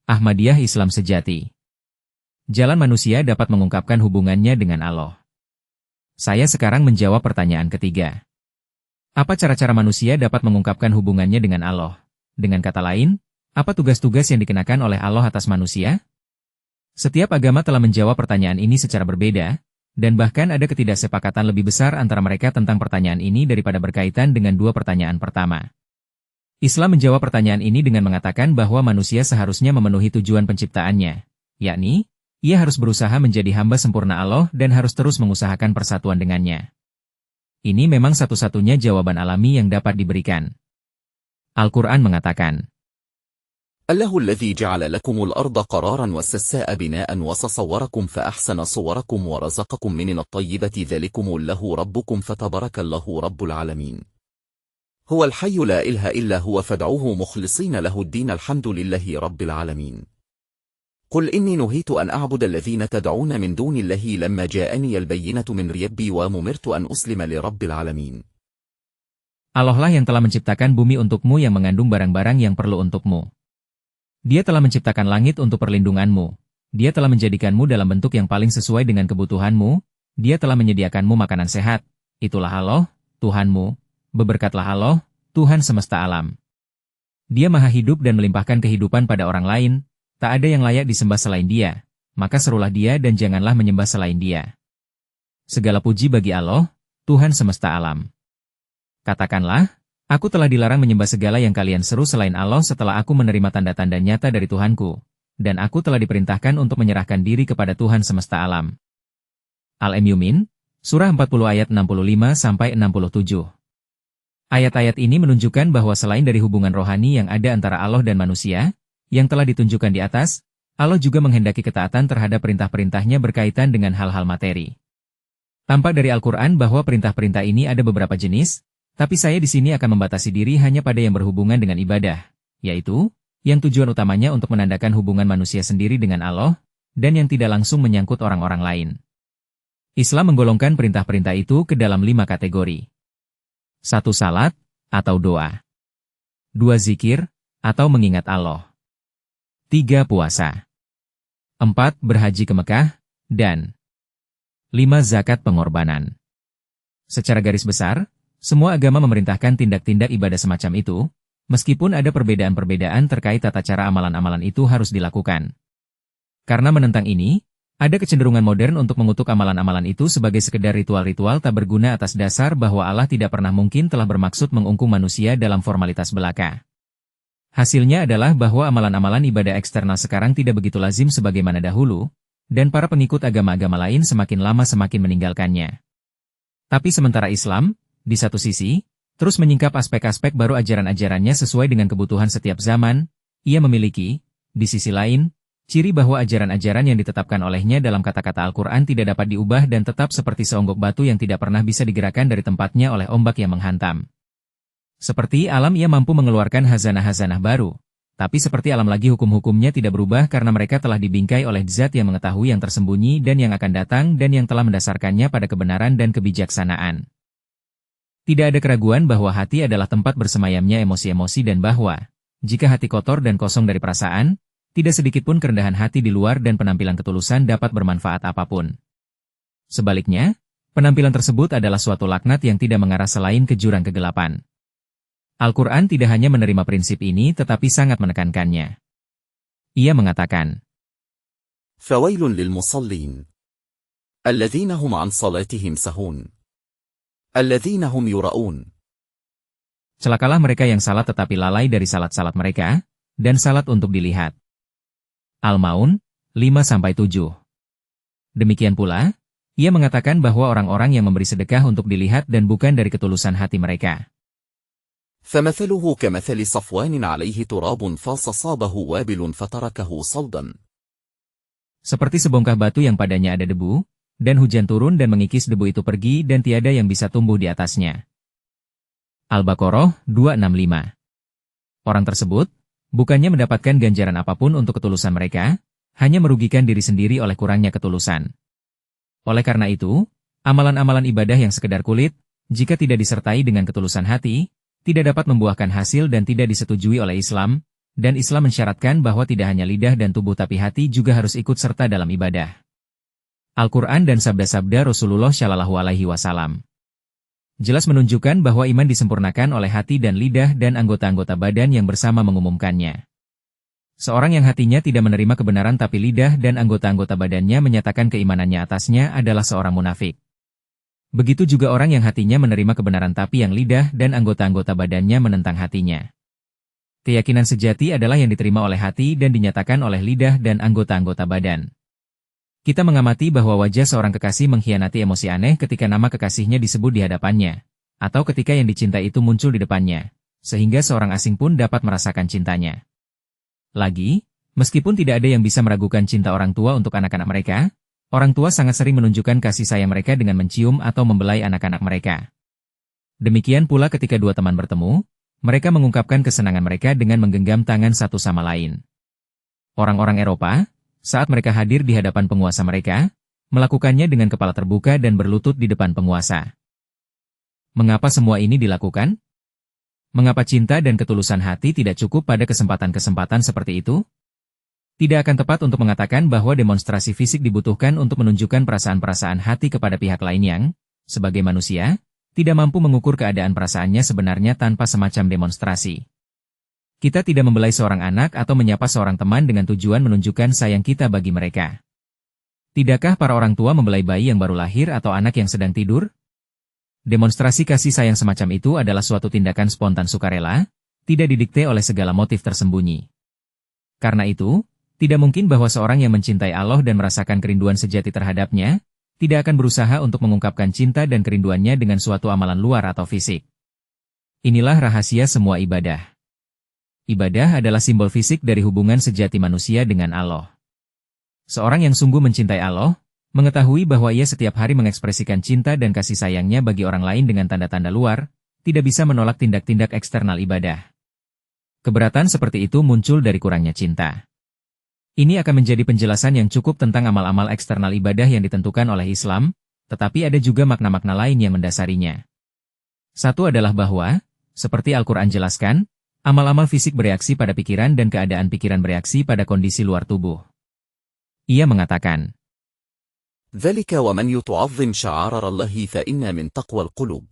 Ahmadiyah Islam sejati. Jalan manusia dapat mengungkapkan hubungannya dengan Allah. Saya sekarang menjawab pertanyaan ketiga. Apa cara-cara manusia dapat mengungkapkan hubungannya dengan Allah? Dengan kata lain, apa tugas-tugas yang dikenakan oleh Allah atas manusia? Setiap agama telah menjawab pertanyaan ini secara berbeda, dan bahkan ada ketidaksepakatan lebih besar antara mereka tentang pertanyaan ini daripada berkaitan dengan dua pertanyaan pertama. Islam menjawab pertanyaan ini dengan mengatakan bahwa manusia seharusnya memenuhi tujuan penciptaannya, yakni, ia harus berusaha menjadi hamba sempurna Allah dan harus terus mengusahakan persatuan dengannya. Ini memang satu-satunya jawaban alami yang dapat diberikan. Al-Quran mengatakan, الله الذي جعل لكم الأرض قرارا والسماء بناء وصوركم فأحسن صوركم ورزقكم من الطيبات ذلكم الله ربكم فتبارك الله رب العالمين هو الحي لا إله إلا هو فادعوه مخلصين له الدين الحمد لله رب العالمين قل إني نهيت أن أعبد الذين تدعون من دون الله لما جاءني البينة من ربي وأمرت أن أسلم لرب العالمين. Allah lah yang telah menciptakan bumi untukmu yang mengandung barang-barang yang perlu untukmu. Dia telah menciptakan langit untuk perlindunganmu. Dia telah menjadikanmu dalam bentuk yang paling sesuai dengan kebutuhanmu. Dia telah menyediakanmu makanan sehat. Itulah Allah, Tuhanmu. Beberkatlah Allah, Tuhan semesta alam. Dia maha hidup dan melimpahkan kehidupan pada orang lain. Tak ada yang layak disembah selain Dia. Maka serulah Dia dan janganlah menyembah selain Dia. Segala puji bagi Allah, Tuhan semesta alam. Katakanlah, aku telah dilarang menyembah segala yang kalian seru selain Allah setelah aku menerima tanda-tanda nyata dari Tuhanku, dan aku telah diperintahkan untuk menyerahkan diri kepada Tuhan semesta alam. Al-Mu'min, Surah 40 ayat 65-67. Ayat-ayat ini menunjukkan bahwa selain dari hubungan rohani yang ada antara Allah dan manusia, yang telah ditunjukkan di atas, Allah juga menghendaki ketaatan terhadap perintah-perintahnya berkaitan dengan hal-hal materi. Tampak dari Al-Quran bahwa perintah-perintah ini ada beberapa jenis, tapi saya di sini akan membatasi diri hanya pada yang berhubungan dengan ibadah, yaitu, yang tujuan utamanya untuk menandakan hubungan manusia sendiri dengan Allah, dan yang tidak langsung menyangkut orang-orang lain. Islam menggolongkan perintah-perintah itu ke dalam 5 kategori. 1. Salat, atau doa. 2. Zikir, atau mengingat Allah. 3. Puasa. 4. Berhaji ke Mekah, dan 5. Zakat pengorbanan. Secara garis besar, semua agama memerintahkan tindak-tindak ibadah semacam itu, meskipun ada perbedaan-perbedaan terkait tata cara amalan-amalan itu harus dilakukan. Karena menentang ini, ada kecenderungan modern untuk mengutuk amalan-amalan itu sebagai sekedar ritual-ritual tak berguna atas dasar bahwa Allah tidak pernah mungkin telah bermaksud mengungkung manusia dalam formalitas belaka. Hasilnya adalah bahwa amalan-amalan ibadah eksternal sekarang tidak begitu lazim sebagaimana dahulu, dan para pengikut agama-agama lain semakin lama semakin meninggalkannya. Tapi sementara Islam, di satu sisi, terus menyingkap aspek-aspek baru ajaran-ajarannya sesuai dengan kebutuhan setiap zaman, ia memiliki, di sisi lain, ciri bahwa ajaran-ajaran yang ditetapkan olehnya dalam kata-kata Al-Quran tidak dapat diubah dan tetap seperti seonggok batu yang tidak pernah bisa digerakkan dari tempatnya oleh ombak yang menghantam. Seperti alam ia mampu mengeluarkan hazanah-hazanah baru, tapi seperti alam lagi hukum-hukumnya tidak berubah karena mereka telah dibingkai oleh zat yang mengetahui yang tersembunyi dan yang akan datang dan yang telah mendasarkannya pada kebenaran dan kebijaksanaan. Tidak ada keraguan bahwa hati adalah tempat bersemayamnya emosi-emosi dan bahwa, jika hati kotor dan kosong dari perasaan, tidak sedikitpun kerendahan hati di luar dan penampilan ketulusan dapat bermanfaat apapun. Sebaliknya, penampilan tersebut adalah suatu laknat yang tidak mengarah selain ke jurang kegelapan. Al-Quran tidak hanya menerima prinsip ini tetapi sangat menekankannya. Ia mengatakan, فَوَيْلٌ لِلْمُصَلِّينَ الَّذِينَ هُمْ عَنْ صَلَاتِهِمْ سَهُونَ الَّذِينَ هُمْ يُرَؤُونَ. Celakalah mereka yang salat tetapi lalai dari salat-salat mereka, dan salat untuk dilihat. Al-Maun, 5-7. Demikian pula, ia mengatakan bahwa orang-orang yang memberi sedekah untuk dilihat dan bukan dari ketulusan hati mereka. فَمَثَلُهُ كَمَثَلِ صَفْوَانٍ عَلَيْهِ تُرَابٌ فَصَصَابَهُ وَابِلٌ فَتَرَكَهُ صَلْدًا. Seperti sebongkah batu yang padanya ada debu, dan hujan turun dan mengikis debu itu pergi dan tiada yang bisa tumbuh di atasnya. Al-Baqarah, 265. Orang tersebut, bukannya mendapatkan ganjaran apapun untuk ketulusan mereka, hanya merugikan diri sendiri oleh kurangnya ketulusan. Oleh karena itu, amalan-amalan ibadah yang sekedar kulit, jika tidak disertai dengan ketulusan hati, tidak dapat membuahkan hasil dan tidak disetujui oleh Islam, dan Islam mensyaratkan bahwa tidak hanya lidah dan tubuh tapi hati juga harus ikut serta dalam ibadah. Al-Quran dan sabda-sabda Rasulullah Shallallahu Alaihi Wasallam jelas menunjukkan bahwa iman disempurnakan oleh hati dan lidah dan anggota-anggota badan yang bersama mengumumkannya. Seorang yang hatinya tidak menerima kebenaran tapi lidah dan anggota-anggota badannya menyatakan keimanannya atasnya adalah seorang munafik. Begitu juga orang yang hatinya menerima kebenaran tapi yang lidah dan anggota-anggota badannya menentang hatinya. Keyakinan sejati adalah yang diterima oleh hati dan dinyatakan oleh lidah dan anggota-anggota badan. Kita mengamati bahwa wajah seorang kekasih mengkhianati emosi aneh ketika nama kekasihnya disebut di hadapannya, atau ketika yang dicintai itu muncul di depannya, sehingga seorang asing pun dapat merasakan cintanya. Lagi, meskipun tidak ada yang bisa meragukan cinta orang tua untuk anak-anak mereka, orang tua sangat sering menunjukkan kasih sayang mereka dengan mencium atau membelai anak-anak mereka. Demikian pula ketika dua teman bertemu, mereka mengungkapkan kesenangan mereka dengan menggenggam tangan satu sama lain. Orang-orang Eropa, saat mereka hadir di hadapan penguasa mereka, melakukannya dengan kepala terbuka dan berlutut di depan penguasa. Mengapa semua ini dilakukan? Mengapa cinta dan ketulusan hati tidak cukup pada kesempatan-kesempatan seperti itu? Tidak akan tepat untuk mengatakan bahwa demonstrasi fisik dibutuhkan untuk menunjukkan perasaan-perasaan hati kepada pihak lain yang, sebagai manusia, tidak mampu mengukur keadaan perasaannya sebenarnya tanpa semacam demonstrasi. Kita tidak membelai seorang anak atau menyapa seorang teman dengan tujuan menunjukkan sayang kita bagi mereka. Tidakkah para orang tua membelai bayi yang baru lahir atau anak yang sedang tidur? Demonstrasi kasih sayang semacam itu adalah suatu tindakan spontan sukarela, tidak didikte oleh segala motif tersembunyi. Karena itu, tidak mungkin bahwa seorang yang mencintai Allah dan merasakan kerinduan sejati terhadapnya, tidak akan berusaha untuk mengungkapkan cinta dan kerinduannya dengan suatu amalan luar atau fisik. Inilah rahasia semua ibadah. Ibadah adalah simbol fisik dari hubungan sejati manusia dengan Allah. Seorang yang sungguh mencintai Allah, mengetahui bahwa ia setiap hari mengekspresikan cinta dan kasih sayangnya bagi orang lain dengan tanda-tanda luar, tidak bisa menolak tindak-tindak eksternal ibadah. Keberatan seperti itu muncul dari kurangnya cinta. Ini akan menjadi penjelasan yang cukup tentang amal-amal eksternal ibadah yang ditentukan oleh Islam, tetapi ada juga makna-makna lain yang mendasarinya. Satu adalah bahwa, seperti Al-Quran jelaskan, amal-amal fisik bereaksi pada pikiran dan keadaan pikiran bereaksi pada kondisi luar tubuh. Ia mengatakan, ذلك ومن يعظم شعائر الله فإن من تقوى القلوب.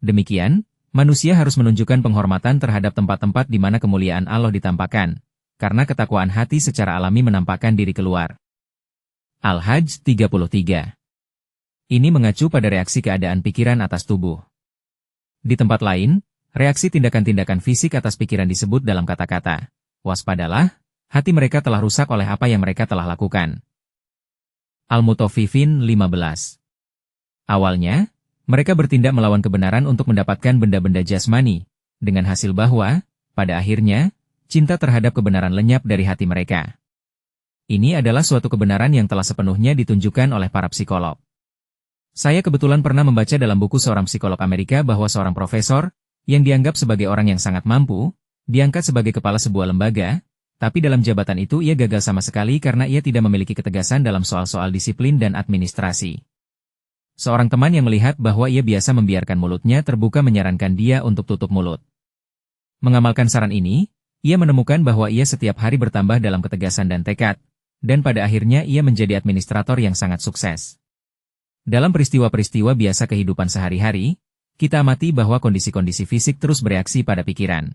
Demikian, manusia harus menunjukkan penghormatan terhadap tempat-tempat di mana kemuliaan Allah ditampakkan, karena ketakwaan hati secara alami menampakkan diri keluar. Al-Hajj 33. Ini mengacu pada reaksi keadaan pikiran atas tubuh. Di tempat lain, reaksi tindakan-tindakan fisik atas pikiran disebut dalam kata-kata, waspadalah, hati mereka telah rusak oleh apa yang mereka telah lakukan. Al-Mutaffifin 15. Awalnya, mereka bertindak melawan kebenaran untuk mendapatkan benda-benda jasmani, dengan hasil bahwa, pada akhirnya, cinta terhadap kebenaran lenyap dari hati mereka. Ini adalah suatu kebenaran yang telah sepenuhnya ditunjukkan oleh para psikolog. Saya kebetulan pernah membaca dalam buku seorang psikolog Amerika bahwa seorang profesor, yang dianggap sebagai orang yang sangat mampu, diangkat sebagai kepala sebuah lembaga, tapi dalam jabatan itu ia gagal sama sekali karena ia tidak memiliki ketegasan dalam soal-soal disiplin dan administrasi. Seorang teman yang melihat bahwa ia biasa membiarkan mulutnya terbuka menyarankan dia untuk tutup mulut. Mengamalkan saran ini, ia menemukan bahwa ia setiap hari bertambah dalam ketegasan dan tekad, dan pada akhirnya ia menjadi administrator yang sangat sukses. Dalam peristiwa-peristiwa biasa kehidupan sehari-hari, kita amati bahwa kondisi-kondisi fisik terus bereaksi pada pikiran.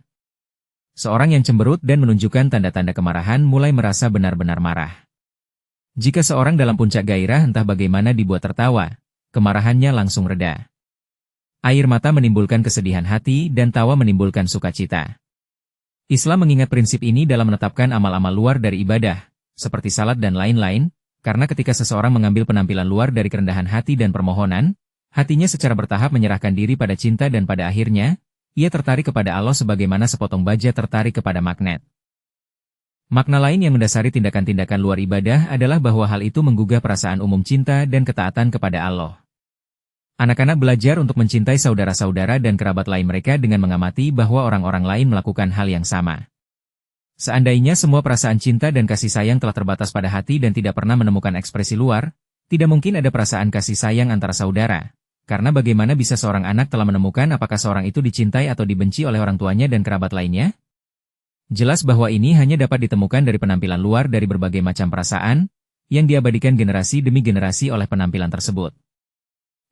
Seorang yang cemberut dan menunjukkan tanda-tanda kemarahan mulai merasa benar-benar marah. Jika seorang dalam puncak gairah entah bagaimana dibuat tertawa, kemarahannya langsung reda. Air mata menimbulkan kesedihan hati dan tawa menimbulkan sukacita. Islam mengingat prinsip ini dalam menetapkan amal-amal luar dari ibadah, seperti salat dan lain-lain, karena ketika seseorang mengambil penampilan luar dari kerendahan hati dan permohonan, hatinya secara bertahap menyerahkan diri pada cinta dan pada akhirnya, ia tertarik kepada Allah sebagaimana sepotong baja tertarik kepada magnet. Makna lain yang mendasari tindakan-tindakan luar ibadah adalah bahwa hal itu menggugah perasaan umum cinta dan ketaatan kepada Allah. Anak-anak belajar untuk mencintai saudara-saudara dan kerabat lain mereka dengan mengamati bahwa orang-orang lain melakukan hal yang sama. Seandainya semua perasaan cinta dan kasih sayang telah terbatas pada hati dan tidak pernah menemukan ekspresi luar, tidak mungkin ada perasaan kasih sayang antara saudara. Karena bagaimana bisa seorang anak telah menemukan apakah seorang itu dicintai atau dibenci oleh orang tuanya dan kerabat lainnya? Jelas bahwa ini hanya dapat ditemukan dari penampilan luar dari berbagai macam perasaan, yang diabadikan generasi demi generasi oleh penampilan tersebut.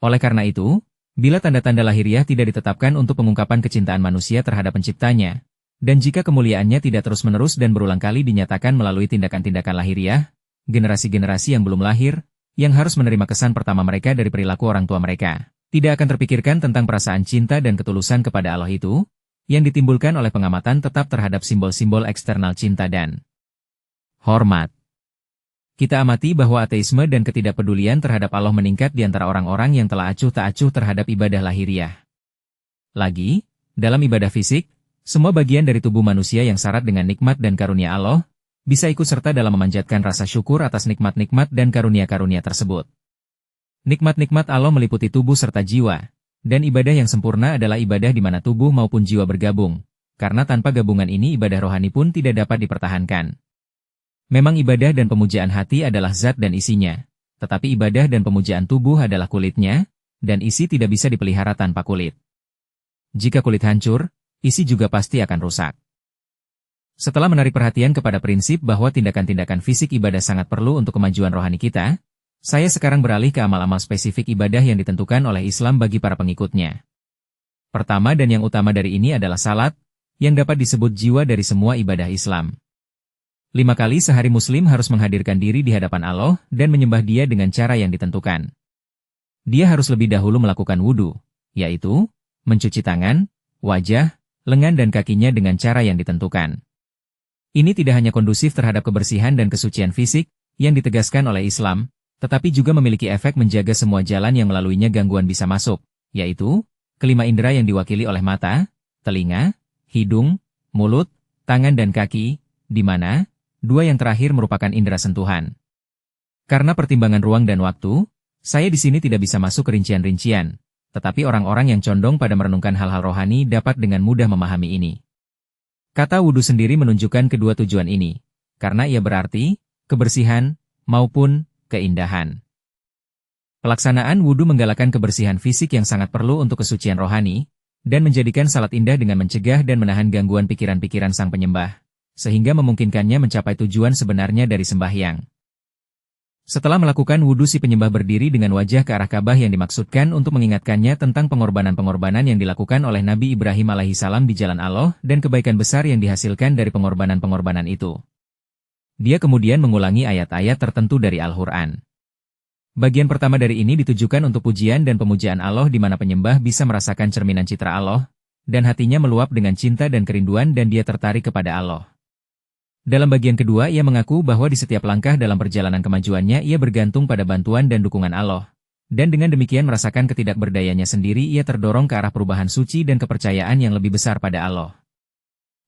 Oleh karena itu, bila tanda-tanda lahiriah tidak ditetapkan untuk pengungkapan kecintaan manusia terhadap penciptanya, dan jika kemuliaannya tidak terus-menerus dan berulang kali dinyatakan melalui tindakan-tindakan lahiriah, generasi-generasi yang belum lahir, yang harus menerima kesan pertama mereka dari perilaku orang tua mereka, tidak akan terpikirkan tentang perasaan cinta dan ketulusan kepada Allah itu, yang ditimbulkan oleh pengamatan tetap terhadap simbol-simbol eksternal cinta dan hormat. Kita amati bahwa ateisme dan ketidakpedulian terhadap Allah meningkat di antara orang-orang yang telah acuh tak acuh terhadap ibadah lahiriah. Lagi, dalam ibadah fisik, semua bagian dari tubuh manusia yang syarat dengan nikmat dan karunia Allah, bisa ikut serta dalam memanjatkan rasa syukur atas nikmat-nikmat dan karunia-karunia tersebut. Nikmat-nikmat Allah meliputi tubuh serta jiwa, dan ibadah yang sempurna adalah ibadah di mana tubuh maupun jiwa bergabung, karena tanpa gabungan ini ibadah rohani pun tidak dapat dipertahankan. Memang ibadah dan pemujaan hati adalah zat dan isinya, tetapi ibadah dan pemujaan tubuh adalah kulitnya, dan isi tidak bisa dipelihara tanpa kulit. Jika kulit hancur, isi juga pasti akan rusak. Setelah menarik perhatian kepada prinsip bahwa tindakan-tindakan fisik ibadah sangat perlu untuk kemajuan rohani kita, saya sekarang beralih ke amal-amal spesifik ibadah yang ditentukan oleh Islam bagi para pengikutnya. Pertama dan yang utama dari ini adalah salat, yang dapat disebut jiwa dari semua ibadah Islam. 5 kali sehari Muslim harus menghadirkan diri di hadapan Allah dan menyembah Dia dengan cara yang ditentukan. Dia harus lebih dahulu melakukan wudhu, yaitu mencuci tangan, wajah, lengan dan kakinya dengan cara yang ditentukan. Ini tidak hanya kondusif terhadap kebersihan dan kesucian fisik yang ditegaskan oleh Islam, tetapi juga memiliki efek menjaga semua jalan yang melaluinya gangguan bisa masuk, yaitu kelima indera yang diwakili oleh mata, telinga, hidung, mulut, tangan dan kaki, di mana 2 yang terakhir merupakan indera sentuhan. Karena pertimbangan ruang dan waktu, saya di sini tidak bisa masuk ke rincian-rincian, tetapi orang-orang yang condong pada merenungkan hal-hal rohani dapat dengan mudah memahami ini. Kata wudhu sendiri menunjukkan kedua tujuan ini, karena ia berarti kebersihan maupun keindahan. Pelaksanaan wudhu menggalakkan kebersihan fisik yang sangat perlu untuk kesucian rohani, dan menjadikan salat indah dengan mencegah dan menahan gangguan pikiran-pikiran sang penyembah, sehingga memungkinkannya mencapai tujuan sebenarnya dari sembahyang. Setelah melakukan wudhu si penyembah berdiri dengan wajah ke arah Ka'bah yang dimaksudkan untuk mengingatkannya tentang pengorbanan-pengorbanan yang dilakukan oleh Nabi Ibrahim alaihissalam di jalan Allah dan kebaikan besar yang dihasilkan dari pengorbanan-pengorbanan itu. Dia kemudian mengulangi ayat-ayat tertentu dari Al-Quran. Bagian pertama dari ini ditujukan untuk pujian dan pemujaan Allah di mana penyembah bisa merasakan cerminan citra Allah, dan hatinya meluap dengan cinta dan kerinduan dan dia tertarik kepada Allah. Dalam bagian kedua ia mengaku bahwa di setiap langkah dalam perjalanan kemajuannya ia bergantung pada bantuan dan dukungan Allah, dan dengan demikian merasakan ketidakberdayanya sendiri ia terdorong ke arah perubahan suci dan kepercayaan yang lebih besar pada Allah.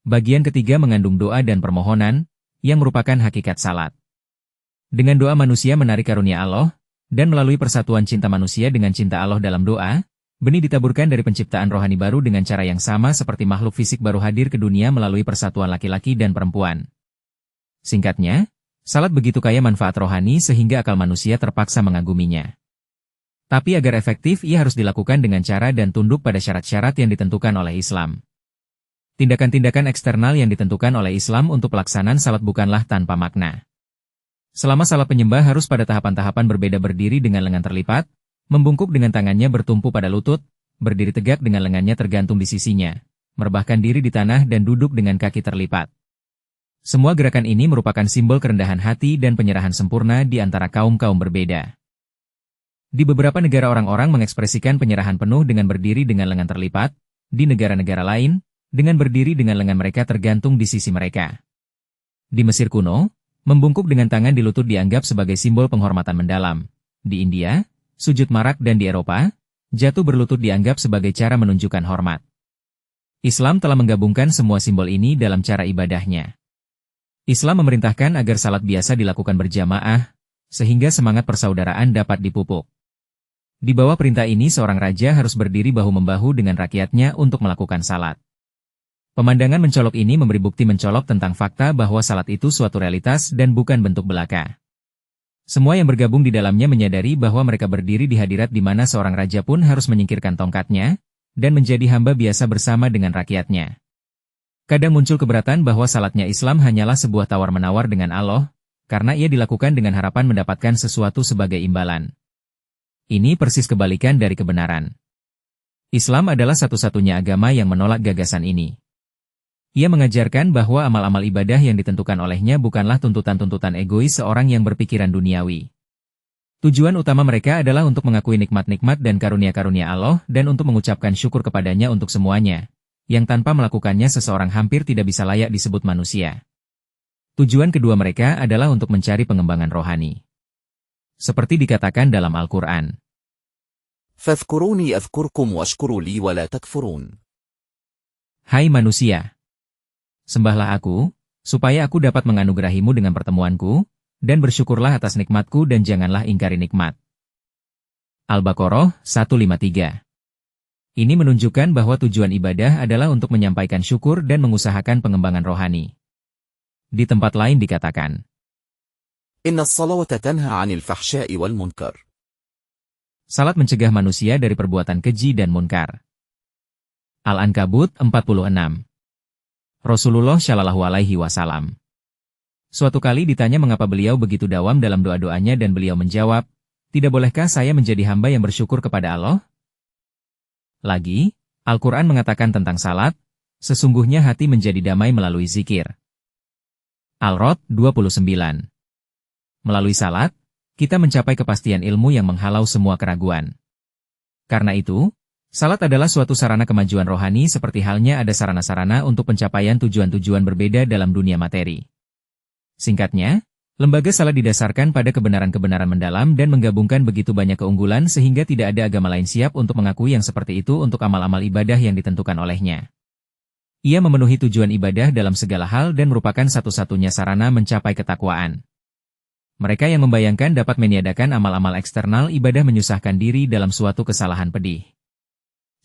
Bagian ketiga mengandung doa dan permohonan, yang merupakan hakikat salat. Dengan doa manusia menarik karunia Allah, dan melalui persatuan cinta manusia dengan cinta Allah dalam doa, benih ditaburkan dari penciptaan rohani baru dengan cara yang sama seperti makhluk fisik baru hadir ke dunia melalui persatuan laki-laki dan perempuan. Singkatnya, salat begitu kaya manfaat rohani sehingga akal manusia terpaksa mengaguminya. Tapi agar efektif ia harus dilakukan dengan cara dan tunduk pada syarat-syarat yang ditentukan oleh Islam. Tindakan-tindakan eksternal yang ditentukan oleh Islam untuk pelaksanaan salat bukanlah tanpa makna. Selama salat penyembah harus pada tahapan-tahapan berbeda berdiri dengan lengan terlipat, membungkuk dengan tangannya bertumpu pada lutut, berdiri tegak dengan lengannya tergantung di sisinya, merebahkan diri di tanah dan duduk dengan kaki terlipat. Semua gerakan ini merupakan simbol kerendahan hati dan penyerahan sempurna di antara kaum-kaum berbeda. Di beberapa negara orang-orang mengekspresikan penyerahan penuh dengan berdiri dengan lengan terlipat, di negara-negara lain, dengan berdiri dengan lengan mereka tergantung di sisi mereka. Di Mesir kuno, membungkuk dengan tangan di lutut dianggap sebagai simbol penghormatan mendalam. Di India, sujud marak dan di Eropa, jatuh berlutut dianggap sebagai cara menunjukkan hormat. Islam telah menggabungkan semua simbol ini dalam cara ibadahnya. Islam memerintahkan agar salat biasa dilakukan berjamaah, sehingga semangat persaudaraan dapat dipupuk. Di bawah perintah ini seorang raja harus berdiri bahu-membahu dengan rakyatnya untuk melakukan salat. Pemandangan mencolok ini memberi bukti mencolok tentang fakta bahwa salat itu suatu realitas dan bukan bentuk belaka. Semua yang bergabung di dalamnya menyadari bahwa mereka berdiri di hadirat di mana seorang raja pun harus menyingkirkan tongkatnya, dan menjadi hamba biasa bersama dengan rakyatnya. Kadang muncul keberatan bahwa salatnya Islam hanyalah sebuah tawar-menawar dengan Allah, karena ia dilakukan dengan harapan mendapatkan sesuatu sebagai imbalan. Ini persis kebalikan dari kebenaran. Islam adalah satu-satunya agama yang menolak gagasan ini. Ia mengajarkan bahwa amal-amal ibadah yang ditentukan olehnya bukanlah tuntutan-tuntutan egois seorang yang berpikiran duniawi. Tujuan utama mereka adalah untuk mengakui nikmat-nikmat dan karunia-karunia Allah dan untuk mengucapkan syukur kepadanya untuk semuanya, yang tanpa melakukannya seseorang hampir tidak bisa layak disebut manusia. Tujuan kedua mereka adalah untuk mencari pengembangan rohani. Seperti dikatakan dalam Al-Quran. فاذكروني أذكركم واشكروا لي ولا تكفرون. Hai manusia! Sembahlah aku, supaya aku dapat menganugerahimu dengan pertemuanku, dan bersyukurlah atas nikmatku dan janganlah ingkari nikmat. Al-Baqarah 153. Ini menunjukkan bahwa tujuan ibadah adalah untuk menyampaikan syukur dan mengusahakan pengembangan rohani. Di tempat lain dikatakan, إن الصلاة تنهى عن الفحشاء والمنكر. salat mencegah manusia dari perbuatan keji dan munkar. Al-Ankabut 46. Rasulullah Shallallahu Alaihi Wasallam. Suatu kali ditanya mengapa beliau begitu dawam dalam doa-doanya dan beliau menjawab, tidak bolehkah saya menjadi hamba yang bersyukur kepada Allah? Lagi, Al-Quran mengatakan tentang salat, sesungguhnya hati menjadi damai melalui zikir. Al-Rod 29. Melalui salat, kita mencapai kepastian ilmu yang menghalau semua keraguan. Karena itu, salat adalah suatu sarana kemajuan rohani seperti halnya ada sarana-sarana untuk pencapaian tujuan-tujuan berbeda dalam dunia materi. Singkatnya, lembaga salat didasarkan pada kebenaran-kebenaran mendalam dan menggabungkan begitu banyak keunggulan sehingga tidak ada agama lain siap untuk mengakui yang seperti itu untuk amal-amal ibadah yang ditentukan olehnya. Ia memenuhi tujuan ibadah dalam segala hal dan merupakan satu-satunya sarana mencapai ketakwaan. Mereka yang membayangkan dapat meniadakan amal-amal eksternal ibadah menyusahkan diri dalam suatu kesalahan pedih.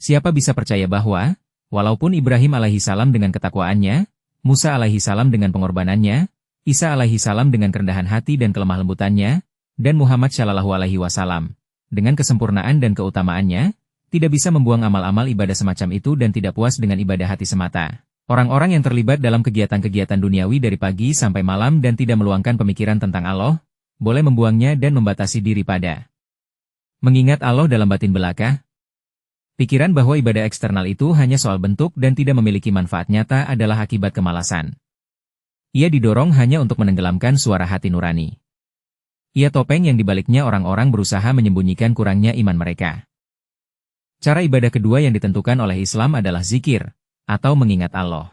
Siapa bisa percaya bahwa, walaupun Ibrahim alaihissalam dengan ketakwaannya, Musa alaihissalam dengan pengorbanannya, Isa alaihissalam dengan kerendahan hati dan kelemah lembutannya, dan Muhammad Shallallahu Alaihi Wasallam dengan kesempurnaan dan keutamaannya, tidak bisa membuang amal-amal ibadah semacam itu dan tidak puas dengan ibadah hati semata. Orang-orang yang terlibat dalam kegiatan-kegiatan duniawi dari pagi sampai malam dan tidak meluangkan pemikiran tentang Allah, boleh membuangnya dan membatasi diri pada mengingat Allah dalam batin belaka. Pikiran bahwa ibadah eksternal itu hanya soal bentuk dan tidak memiliki manfaat nyata adalah akibat kemalasan. Ia didorong hanya untuk menenggelamkan suara hati nurani. Ia topeng yang dibaliknya orang-orang berusaha menyembunyikan kurangnya iman mereka. Cara ibadah kedua yang ditentukan oleh Islam adalah zikir, atau mengingat Allah.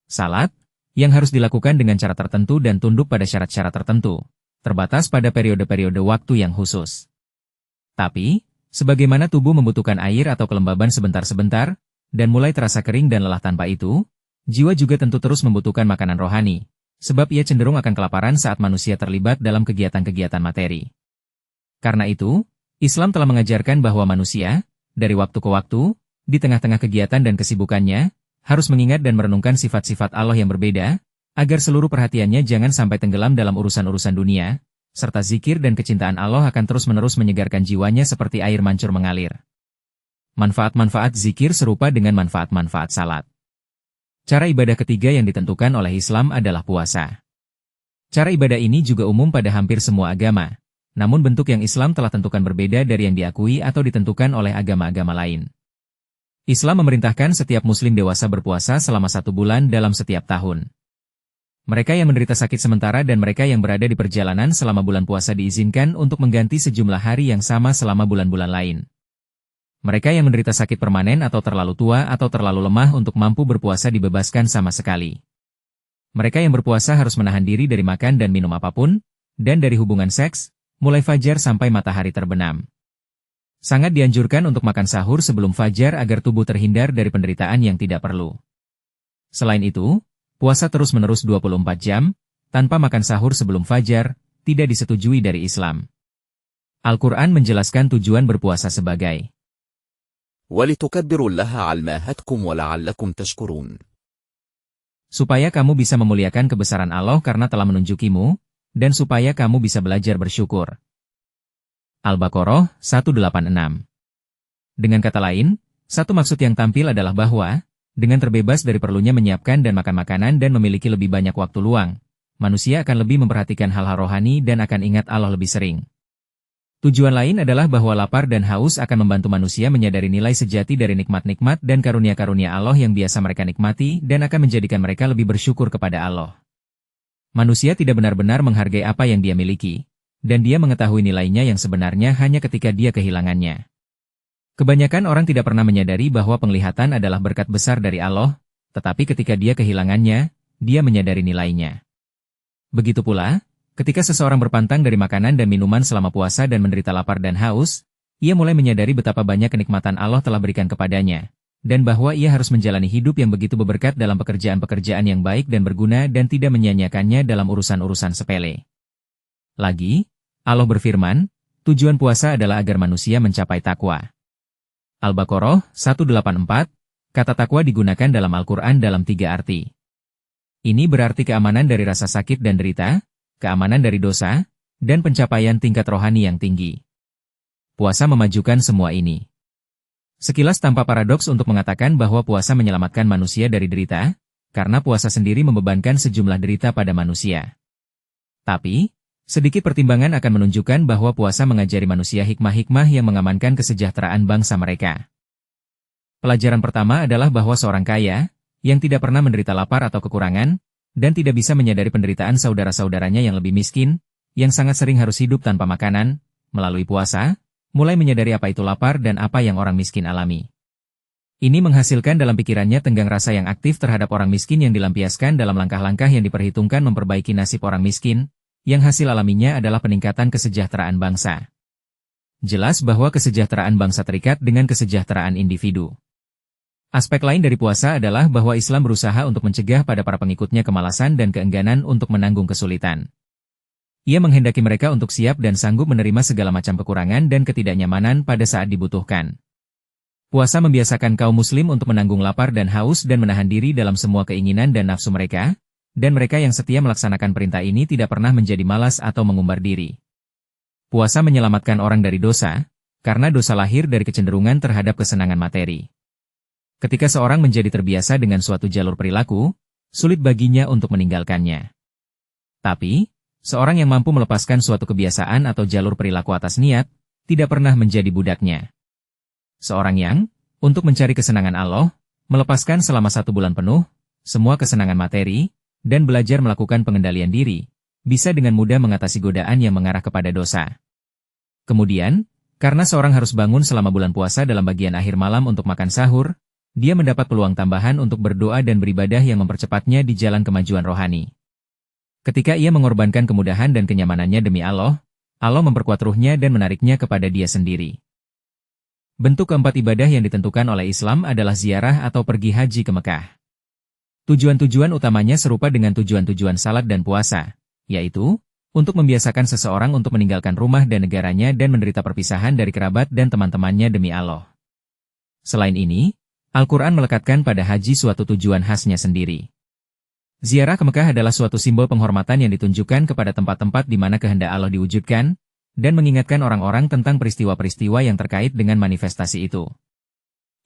Salat, yang harus dilakukan dengan cara tertentu dan tunduk pada syarat-syarat tertentu, terbatas pada periode-periode waktu yang khusus. Tapi, sebagaimana tubuh membutuhkan air atau kelembaban sebentar-sebentar, dan mulai terasa kering dan lelah tanpa itu, jiwa juga tentu terus membutuhkan makanan rohani, sebab ia cenderung akan kelaparan saat manusia terlibat dalam kegiatan-kegiatan materi. Karena itu, Islam telah mengajarkan bahwa manusia, dari waktu ke waktu, di tengah-tengah kegiatan dan kesibukannya, harus mengingat dan merenungkan sifat-sifat Allah yang berbeda, agar seluruh perhatiannya jangan sampai tenggelam dalam urusan-urusan dunia, serta zikir dan kecintaan Allah akan terus-menerus menyegarkan jiwanya seperti air mancur mengalir. Manfaat-manfaat zikir serupa dengan manfaat-manfaat salat. Cara ibadah ketiga yang ditentukan oleh Islam adalah puasa. Cara ibadah ini juga umum pada hampir semua agama, namun bentuk yang Islam telah tentukan berbeda dari yang diakui atau ditentukan oleh agama-agama lain. Islam memerintahkan setiap muslim dewasa berpuasa selama 1 bulan dalam setiap tahun. Mereka yang menderita sakit sementara dan mereka yang berada di perjalanan selama bulan puasa diizinkan untuk mengganti sejumlah hari yang sama selama bulan-bulan lain. Mereka yang menderita sakit permanen atau terlalu tua atau terlalu lemah untuk mampu berpuasa dibebaskan sama sekali. Mereka yang berpuasa harus menahan diri dari makan dan minum apapun, dan dari hubungan seks, mulai fajar sampai matahari terbenam. Sangat dianjurkan untuk makan sahur sebelum fajar agar tubuh terhindar dari penderitaan yang tidak perlu. Selain itu, puasa terus-menerus 24 jam, tanpa makan sahur sebelum fajar, tidak disetujui dari Islam. Al-Quran menjelaskan tujuan berpuasa sebagai وَلِتُكَبِّرُوا اللَّهَ عَلَى مَا هَدَاكُمْ وَلَعَلَّكُمْ تَشْكُرُونَ. supaya kamu bisa memuliakan kebesaran Allah karena telah menunjukimu, dan supaya kamu bisa belajar bersyukur. Al-Baqarah 186. Dengan kata lain, satu maksud yang tampil adalah bahwa, dengan terbebas dari perlunya menyiapkan dan makan makanan dan memiliki lebih banyak waktu luang, manusia akan lebih memperhatikan hal-hal rohani dan akan ingat Allah lebih sering. Tujuan lain adalah bahwa lapar dan haus akan membantu manusia menyadari nilai sejati dari nikmat-nikmat dan karunia-karunia Allah yang biasa mereka nikmati dan akan menjadikan mereka lebih bersyukur kepada Allah. Manusia tidak benar-benar menghargai apa yang dia miliki, dan dia mengetahui nilainya yang sebenarnya hanya ketika dia kehilangannya. Kebanyakan orang tidak pernah menyadari bahwa penglihatan adalah berkat besar dari Allah, tetapi ketika dia kehilangannya, dia menyadari nilainya. Begitu pula, ketika seseorang berpantang dari makanan dan minuman selama puasa dan menderita lapar dan haus, ia mulai menyadari betapa banyak kenikmatan Allah telah berikan kepadanya, dan bahwa ia harus menjalani hidup yang begitu berberkat dalam pekerjaan-pekerjaan yang baik dan berguna dan tidak menyia-nyiakannya dalam urusan-urusan sepele. Lagi, Allah berfirman, tujuan puasa adalah agar manusia mencapai takwa. Al-Baqarah 184, kata takwa digunakan dalam Al-Quran dalam 3 arti. Ini berarti keamanan dari rasa sakit dan derita, keamanan dari dosa, dan pencapaian tingkat rohani yang tinggi. Puasa memajukan semua ini. Sekilas tanpa paradoks untuk mengatakan bahwa puasa menyelamatkan manusia dari derita, karena puasa sendiri membebankan sejumlah derita pada manusia. Tapi, sedikit pertimbangan akan menunjukkan bahwa puasa mengajari manusia hikmah-hikmah yang mengamankan kesejahteraan bangsa mereka. Pelajaran pertama adalah bahwa seorang kaya, yang tidak pernah menderita lapar atau kekurangan, dan tidak bisa menyadari penderitaan saudara-saudaranya yang lebih miskin, yang sangat sering harus hidup tanpa makanan, melalui puasa, mulai menyadari apa itu lapar dan apa yang orang miskin alami. Ini menghasilkan dalam pikirannya tenggang rasa yang aktif terhadap orang miskin yang dilampiaskan dalam langkah-langkah yang diperhitungkan memperbaiki nasib orang miskin, yang hasil alaminya adalah peningkatan kesejahteraan bangsa. Jelas bahwa kesejahteraan bangsa terikat dengan kesejahteraan individu. Aspek lain dari puasa adalah bahwa Islam berusaha untuk mencegah pada para pengikutnya kemalasan dan keengganan untuk menanggung kesulitan. Ia menghendaki mereka untuk siap dan sanggup menerima segala macam kekurangan dan ketidaknyamanan pada saat dibutuhkan. Puasa membiasakan kaum muslim untuk menanggung lapar dan haus dan menahan diri dalam semua keinginan dan nafsu mereka, dan mereka yang setia melaksanakan perintah ini tidak pernah menjadi malas atau mengumbar diri. Puasa menyelamatkan orang dari dosa, karena dosa lahir dari kecenderungan terhadap kesenangan materi. Ketika seorang menjadi terbiasa dengan suatu jalur perilaku, sulit baginya untuk meninggalkannya. Tapi, seorang yang mampu melepaskan suatu kebiasaan atau jalur perilaku atas niat, tidak pernah menjadi budaknya. Seorang yang, untuk mencari kesenangan Allah, melepaskan selama 1 bulan penuh, semua kesenangan materi, dan belajar melakukan pengendalian diri, bisa dengan mudah mengatasi godaan yang mengarah kepada dosa. Kemudian, karena seorang harus bangun selama bulan puasa dalam bagian akhir malam untuk makan sahur, dia mendapat peluang tambahan untuk berdoa dan beribadah yang mempercepatnya di jalan kemajuan rohani. Ketika ia mengorbankan kemudahan dan kenyamanannya demi Allah, Allah memperkuat ruhnya dan menariknya kepada dia sendiri. Bentuk keempat ibadah yang ditentukan oleh Islam adalah ziarah atau pergi haji ke Mekah. Tujuan-tujuan utamanya serupa dengan tujuan-tujuan salat dan puasa, yaitu, untuk membiasakan seseorang untuk meninggalkan rumah dan negaranya dan menderita perpisahan dari kerabat dan teman-temannya demi Allah. Selain ini, Al-Quran melekatkan pada haji suatu tujuan khasnya sendiri. Ziarah ke Mekah adalah suatu simbol penghormatan yang ditunjukkan kepada tempat-tempat di mana kehendak Allah diwujudkan, dan mengingatkan orang-orang tentang peristiwa-peristiwa yang terkait dengan manifestasi itu.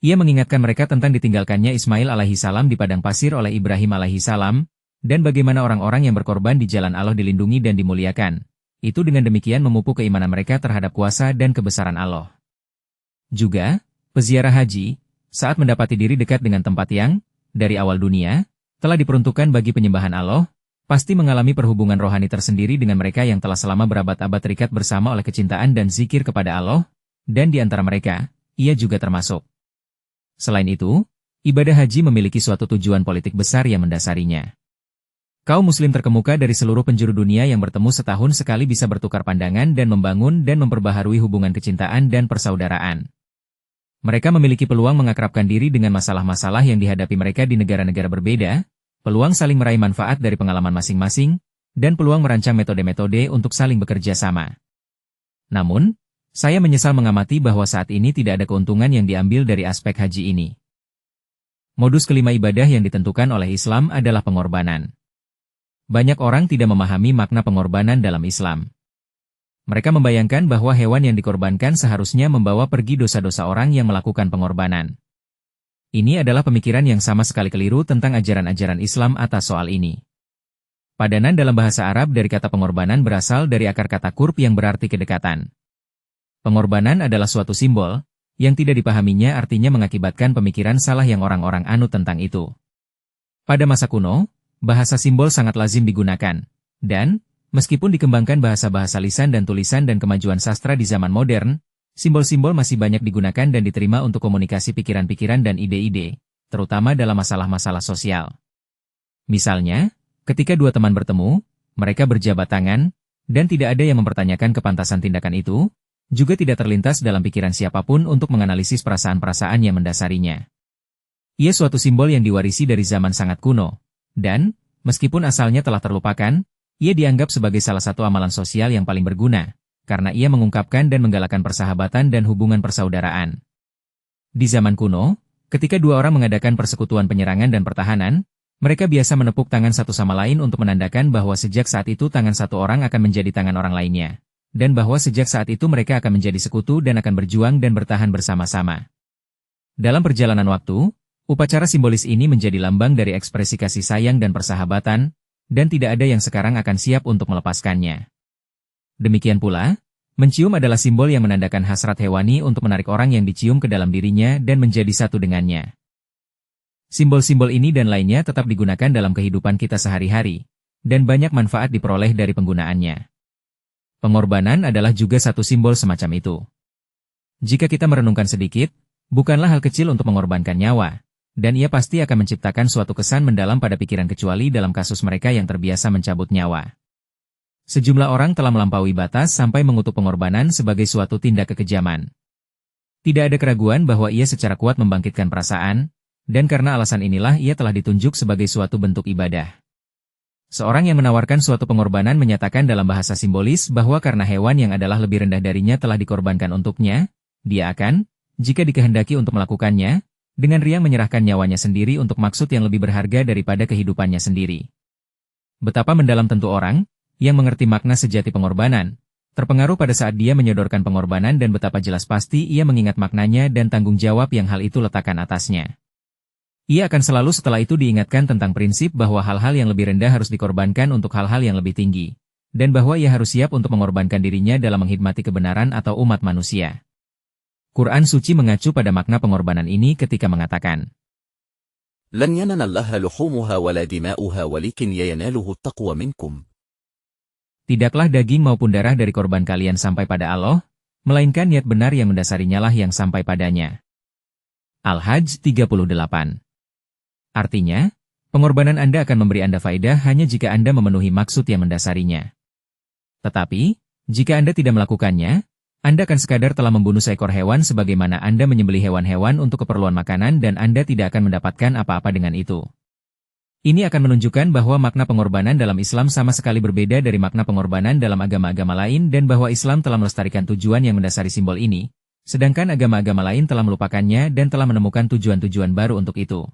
Ia mengingatkan mereka tentang ditinggalkannya Ismail alaihissalam di padang pasir oleh Ibrahim alaihissalam, dan bagaimana orang-orang yang berkorban di jalan Allah dilindungi dan dimuliakan. Itu dengan demikian memupuk keimanan mereka terhadap kuasa dan kebesaran Allah. Juga, peziarah haji, saat mendapati diri dekat dengan tempat yang, dari awal dunia, telah diperuntukkan bagi penyembahan Allah, pasti mengalami perhubungan rohani tersendiri dengan mereka yang telah selama berabad-abad terikat bersama oleh kecintaan dan zikir kepada Allah, dan di antara mereka, ia juga termasuk. Selain itu, ibadah haji memiliki suatu tujuan politik besar yang mendasarinya. Kaum muslim terkemuka dari seluruh penjuru dunia yang bertemu setahun sekali bisa bertukar pandangan dan membangun dan memperbaharui hubungan kecintaan dan persaudaraan. Mereka memiliki peluang mengakrabkan diri dengan masalah-masalah yang dihadapi mereka di negara-negara berbeda, peluang saling meraih manfaat dari pengalaman masing-masing, dan peluang merancang metode-metode untuk saling bekerja sama. Namun, saya menyesal mengamati bahwa saat ini tidak ada keuntungan yang diambil dari aspek haji ini. Modus kelima ibadah yang ditentukan oleh Islam adalah pengorbanan. Banyak orang tidak memahami makna pengorbanan dalam Islam. Mereka membayangkan bahwa hewan yang dikorbankan seharusnya membawa pergi dosa-dosa orang yang melakukan pengorbanan. Ini adalah pemikiran yang sama sekali keliru tentang ajaran-ajaran Islam atas soal ini. Padanan dalam bahasa Arab dari kata pengorbanan berasal dari akar kata qurb yang berarti kedekatan. Pengorbanan adalah suatu simbol, yang tidak dipahaminya artinya mengakibatkan pemikiran salah yang orang-orang anut tentang itu. Pada masa kuno, bahasa simbol sangat lazim digunakan, dan, meskipun dikembangkan bahasa-bahasa lisan dan tulisan dan kemajuan sastra di zaman modern, simbol-simbol masih banyak digunakan dan diterima untuk komunikasi pikiran-pikiran dan ide-ide, terutama dalam masalah-masalah sosial. Misalnya, ketika dua teman bertemu, mereka berjabat tangan, dan tidak ada yang mempertanyakan kepantasan tindakan itu, juga tidak terlintas dalam pikiran siapapun untuk menganalisis perasaan-perasaan yang mendasarinya. Ia suatu simbol yang diwarisi dari zaman sangat kuno, dan, meskipun asalnya telah terlupakan, ia dianggap sebagai salah satu amalan sosial yang paling berguna, karena ia mengungkapkan dan menggalakkan persahabatan dan hubungan persaudaraan. Di zaman kuno, ketika dua orang mengadakan persekutuan penyerangan dan pertahanan, mereka biasa menepuk tangan satu sama lain untuk menandakan bahwa sejak saat itu tangan satu orang akan menjadi tangan orang lainnya, dan bahwa sejak saat itu mereka akan menjadi sekutu dan akan berjuang dan bertahan bersama-sama. Dalam perjalanan waktu, upacara simbolis ini menjadi lambang dari ekspresi kasih sayang dan persahabatan, dan tidak ada yang sekarang akan siap untuk melepaskannya. Demikian pula, mencium adalah simbol yang menandakan hasrat hewani untuk menarik orang yang dicium ke dalam dirinya dan menjadi satu dengannya. Simbol-simbol ini dan lainnya tetap digunakan dalam kehidupan kita sehari-hari, dan banyak manfaat diperoleh dari penggunaannya. Pengorbanan adalah juga satu simbol semacam itu. Jika kita merenungkan sedikit, bukanlah hal kecil untuk mengorbankan nyawa, dan ia pasti akan menciptakan suatu kesan mendalam pada pikiran kecuali dalam kasus mereka yang terbiasa mencabut nyawa. Sejumlah orang telah melampaui batas sampai mengutuk pengorbanan sebagai suatu tindak kekejaman. Tidak ada keraguan bahwa ia secara kuat membangkitkan perasaan, dan karena alasan inilah ia telah ditunjuk sebagai suatu bentuk ibadah. Seorang yang menawarkan suatu pengorbanan menyatakan dalam bahasa simbolis bahwa karena hewan yang adalah lebih rendah darinya telah dikorbankan untuknya, dia akan, jika dikehendaki untuk melakukannya, dengan riang menyerahkan nyawanya sendiri untuk maksud yang lebih berharga daripada kehidupannya sendiri. Betapa mendalam tentu orang yang mengerti makna sejati pengorbanan, terpengaruh pada saat dia menyodorkan pengorbanan dan betapa jelas pasti ia mengingat maknanya dan tanggung jawab yang hal itu letakkan atasnya. Ia akan selalu setelah itu diingatkan tentang prinsip bahwa hal-hal yang lebih rendah harus dikorbankan untuk hal-hal yang lebih tinggi, dan bahwa ia harus siap untuk mengorbankan dirinya dalam menghidmati kebenaran atau umat manusia. Quran Suci mengacu pada makna pengorbanan ini ketika mengatakan, لن ينال الله لحومها ولا دماؤها ولكن يناله التقوى منكم. Tidaklah daging maupun darah dari korban kalian sampai pada Allah, melainkan niat benar yang mendasarinya lah yang sampai padanya. Al-Hajj 38. Artinya, pengorbanan Anda akan memberi Anda faedah hanya jika Anda memenuhi maksud yang mendasarinya. Tetapi, jika Anda tidak melakukannya, Anda akan sekadar telah membunuh seekor hewan sebagaimana Anda menyembelih hewan-hewan untuk keperluan makanan dan Anda tidak akan mendapatkan apa-apa dengan itu. Ini akan menunjukkan bahwa makna pengorbanan dalam Islam sama sekali berbeda dari makna pengorbanan dalam agama-agama lain dan bahwa Islam telah melestarikan tujuan yang mendasari simbol ini, sedangkan agama-agama lain telah melupakannya dan telah menemukan tujuan-tujuan baru untuk itu.